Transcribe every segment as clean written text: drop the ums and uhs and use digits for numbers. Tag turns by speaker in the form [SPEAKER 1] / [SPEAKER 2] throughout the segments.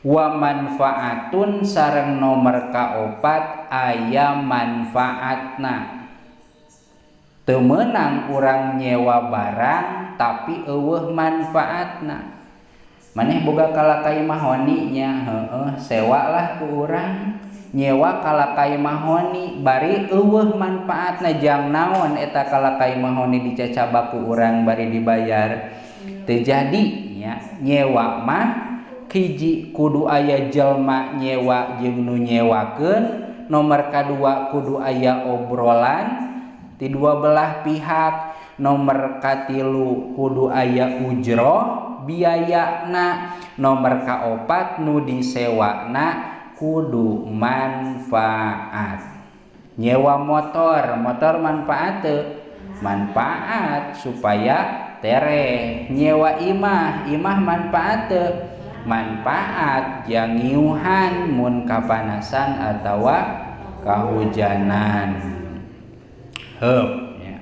[SPEAKER 1] Wa manfaatun sareng nomor kaopat aya manfaatna. Teu meunang urang nyewa barang tapi eueuh manfaatna. Maneh boga kalakai mahoni nya, sewa lah ku urang, nyewa kalakai mahoni bari eueuh manfaatna. Jang naon eta kalakai mahoni dicacaba ku urang bari dibayar. Teu jadi nya. Nyewa mah hiji kudu aya jelma nyewa jeung nu nyewakeun, nomor kadua kudu aya obrolan ti dua belah pihak, nomor katilu kudu aya ujroh biayana, nomor kaopat nu disewana kudu manfaat. Nyewa motor manfaat teu? Manfaat supaya tere. Nyewa imah manfaat teu? Manfaat jangiuhan mun kapanasan atawa kahujanan. Ya.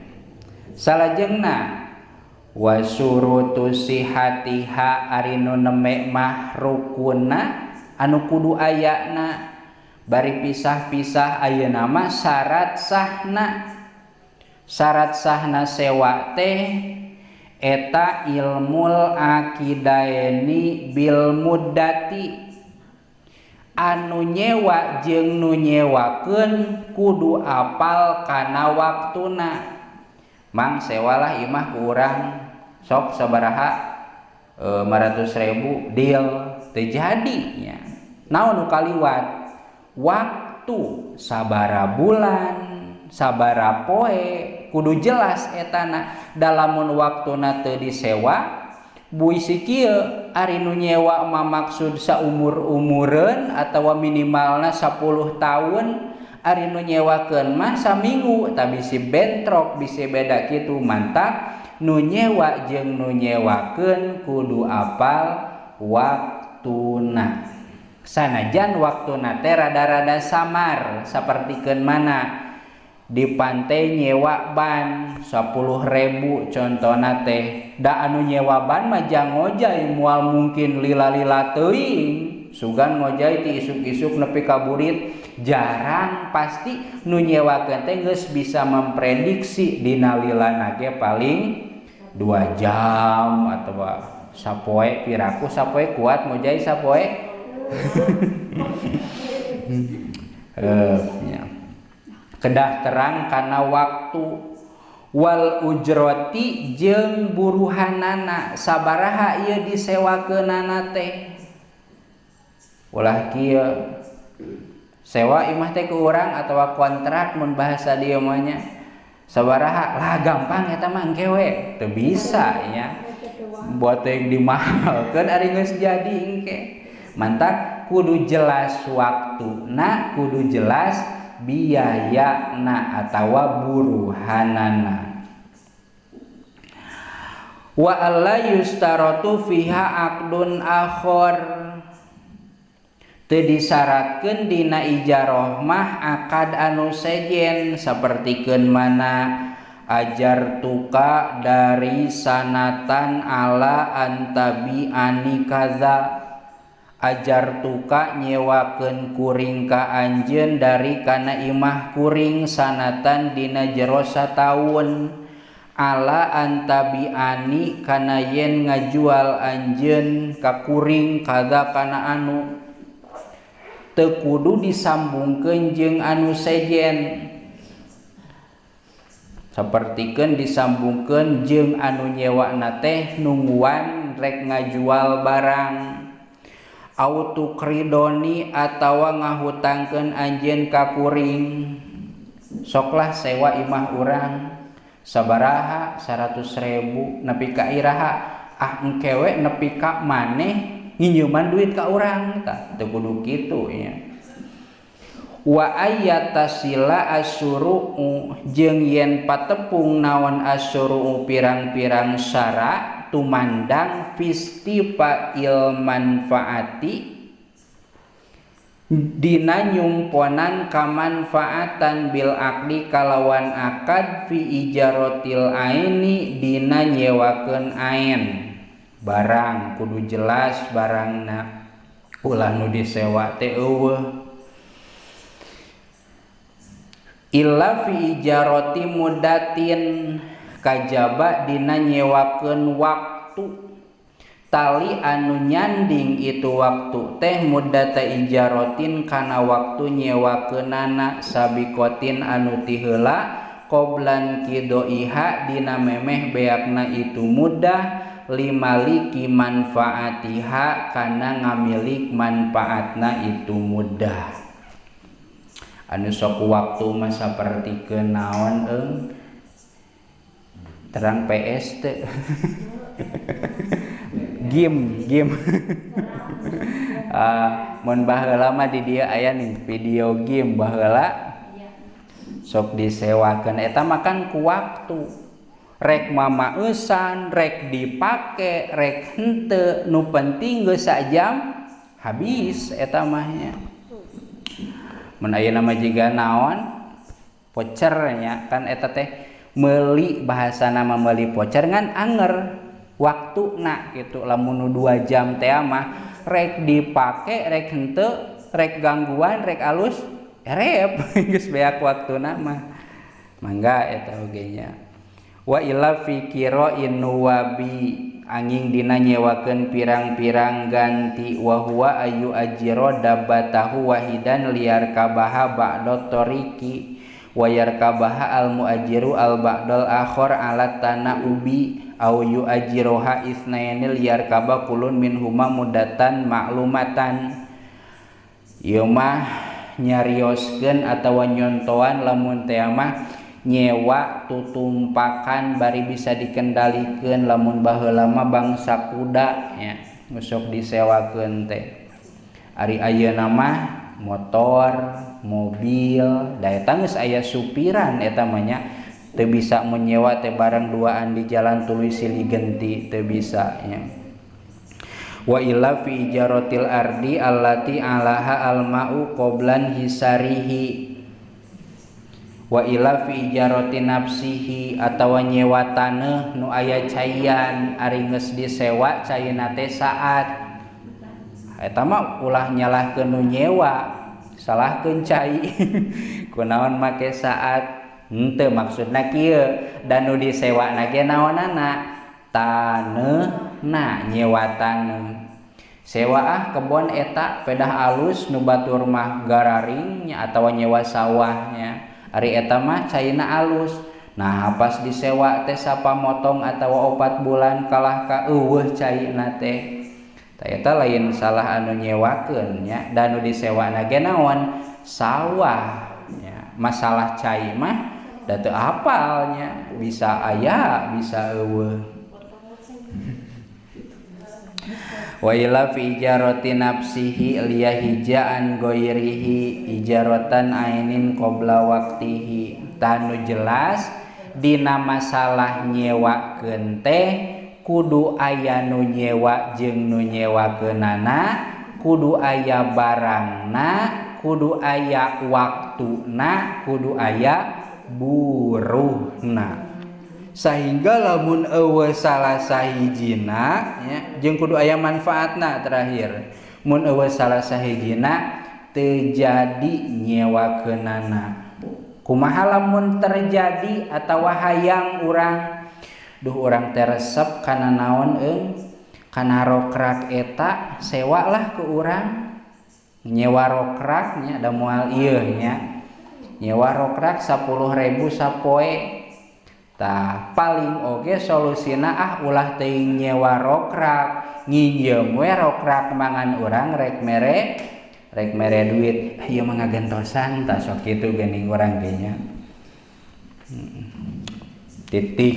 [SPEAKER 1] Salajengna wasurutu sihatiha ari nu neme mah rukunna anu kudu ayana bari pisah-pisah ayeuna mah syarat sahna sewa teh eta ilmul akidaeni bil muddati. Anu nyewa jeung nu nyewakeun kudu apal kana waktuna. Mang sewalah imah ku urang sok sabaraha 500.000 deal teu jadi nya. Naon nu kaliwat? Waktu sabara bulan, sabara poe, kudu jelas etana. Dalamun waktuna teu disewa buisi kieu ari nu nyewa mah maksud saumur-umureun atawa minimalna 10 tahun, ari nu nyewakeun mah saminggu, tapi bisi bentrok bisi beda kitu. Mantap nu nyewa jeung nu nyewakeun kudu apal waktuna. Sanajan waktuna teh rada-rada samar, sapertikeun mana di pantai nyewa ban 10.000 contona teh. Da anu nyewa ban mah jang ngojay moal mungkin lila-lila teuing, sugan ngojay ti isuk-isuk nepi ka burit jarang. Pasti nu nyewakeun teh geus bisa memprediksi dina lilana ge paling 2 jam atawa sapoe. Piraku sapoe kuat ngojay sapoe. Kedah terang kana waktu. Wal ujroti jeung buruhanana, sabaraha ieu disewakeunana teh. Ulah kieu sewa imah teh ku urang atawa kontrak mun bahasa dieu mah nya. Sabaraha? Lah gampang eta mah engke we. Teu bisa nya. Buat yang dimahalkeun ari geus jadi engke. Mantap kudu jelas waktuna, kudu jelas biayana atawa buruhanana. Wa alla yustaratu fiha aqdun akhor. Teu disyaratkeun dina ijarah mah akad anu sejen, sapertikeun mana ajar tuka dari sanatan ala antabi ani kaza. Ajar tuka nyewakeun kuring ka anjeun dari kana imah kuring sanatan dina jero sataun, ala antabiani kana yen ngajual anjeun ka kuring kaza kana anu. Teu kudu disambungkeun jeung anu sejen, sapertikeun disambungkeun jeung anu nyewana teh nungguan rek ngajual barang. Autukridoni atawa ngahutangkeun anjeun ka kuring. Soklah sewa imah urang sabaraha 100.000 nepi ka iraha, engke we nepi ka maneh nginjeuman duit ka urang tah. Teu kudu kitu nya. Wa ayatasila asyuru'u jeung yen patepung naon asyuru'u pirang-pirang syara tumandang fistifa manfaati dina nyumponan kamanfaatan bil akdi kalawan akad fi ijarotil aini dina nyewakeun ain. Barang kudu jelas barangna. ulah nu disewa teh eueuh. Illa fi ijarati mudatin kajaba dina nyewakeun waktu tali anu nyanding itu waktu teh mudata ijaratin kana waktu nyewakeunana sabikotin anu ti heula qoblan kidoiha dina memeh beakna itu mudah limaliki manfaatiha kana ngamilik manfaatna itu mudah. Anu sok waktu mah sapertikeun naon terang PS teh game mun baheula mah di dieu aya nih video game baheula sok disewakeun eta mah kan ku waktu rek mamaeusan rek dipake rek henteu nu penting geus sajam habis eta mah nya. Mun ayeuna mah jiga naon voucher nya kan eta teh meuli bahasana mah meuli voucher ngan anger waktuna gitu lamun 2 jam teh mah rek dipake rek henteu rek gangguan rek alus erep geus beak waktuna mah mangga eta oge nya. Wa illa fi qira'in nuwabi angin dina nyewakeun pirang-pirang ganti wa huwa ayu ajiro dabbatahu wahidan liar kabaha ba'dot toriki wa yarkabaha al muajiru al ba'dal akhor alat tanah ubi au yu ajiroha isnaini liar kaba kulun minhuma mudatan maklumatan. Ieu mah nyarioskeun atawa nyontoan lamun teh mah nyewa tutumpakan bari bisa dikendalikeun lamun baheula mah bangsa kuda nya sok disewakeun teh. Ari ayeuna mah motor, mobil, da eta geus aya supiran eta mah nya teu bisa menyewa teh barang duaan di jalan tuluy silih genti teu bisa nya. Wa illa fi ijaratil ardi allati alaha alma'u qoblan hisarihi wa ila fi ijarati nafsihi atawa nyewa taneuh nu aya caian ari geus disewa caina teh saat eta mah ulah nyalahkeun nu nyewa salahkeun cai kunaon make saat henteu maksudna kieu dan nu disewana ge naonana taneuna nyewa taneuh sewa kebon eta pedah alus nu batur mah gararing nya atawa nyewa sawahnya ari eta mah caina alus. Nah pas disewa teh sapamotong atawa 4 bulan kalah ka eueuh caina teh tah eta lain salah anu nyewakeun nya dan nu disewana ge naon sawah nya. Masalah cai mah da teu apal nya bisa aya bisa eueuh. Wa ila fi ijarati nafsihi liyahijaan goirihi ijaratan ainin qabla waqtihi tanu jelas dina masalah nyewakeun teh kudu aya nu nyewa jeung nu nyewakeunana kudu aya barangna kudu aya waktuna kudu aya buruhna. Sehingga lamun eueuh salah sahijina nya jeung kudu aya manfaatna terakhir mun eueuh salah sahijina teu jadi nyewakeunana. Kumaha lamun terjadi atawa hayang urang duh urang teh resep kana naon kana rokrak eta sewa lah ke urang nyewa rokrak nya da moal ieu nya nyewa rokrak 10.000 sapoe. Tah paling oge solusina ulah teuing nyewa rokrak nginjem we rokrak mangan urang rek mere duit ieu mah ngagentosan tah sok kitu geuning urang ge nya. Titik.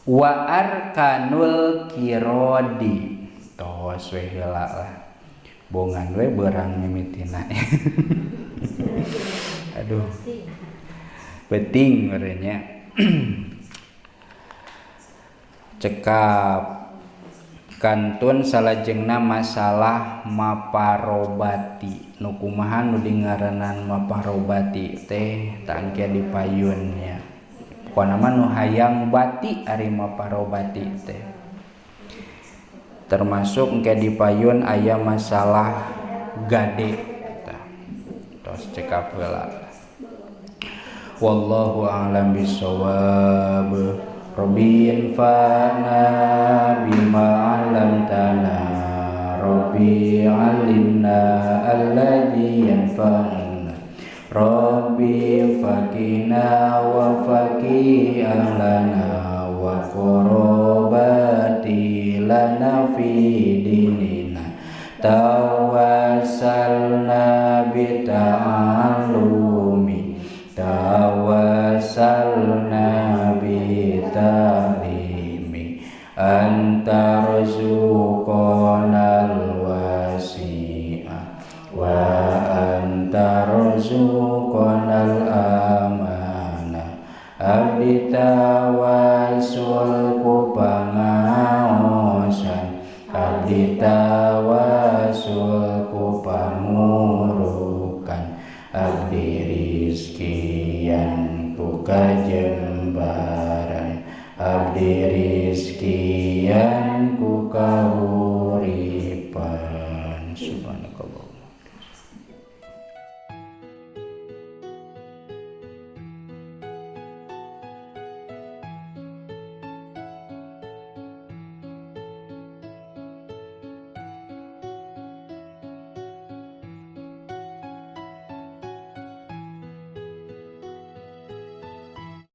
[SPEAKER 1] Wa arkanul kirodi tos we heula lah bongan we beurang mimitina. Aduh penting orangnya cekap kantun salajengna masalah maparobati nu kumaha nu dingaranan maparobati teh tangke dipayunnya pokona mah nu hayang bati ari maparobati teh termasuk engke dipayun aya masalah gade tos cekap heula. Wallahu a'lam bishawab. Rabbi anfa'na bima 'allamtana, Rabbi 'allimna alladzi yanfa'una, Rabbi faqina wa faqih ahlana wa qurabati lana fi dinina, tawassalna bi ta'allumi, tawassalna bi ta'limi, anta razuqanal wasi'a wa anta razuqanal amana. Abdi tawasul ku pangaosan, abdi tawasul ku pamurukan, abdi rizkian ku kajembaran, abdi rizkian ku kahu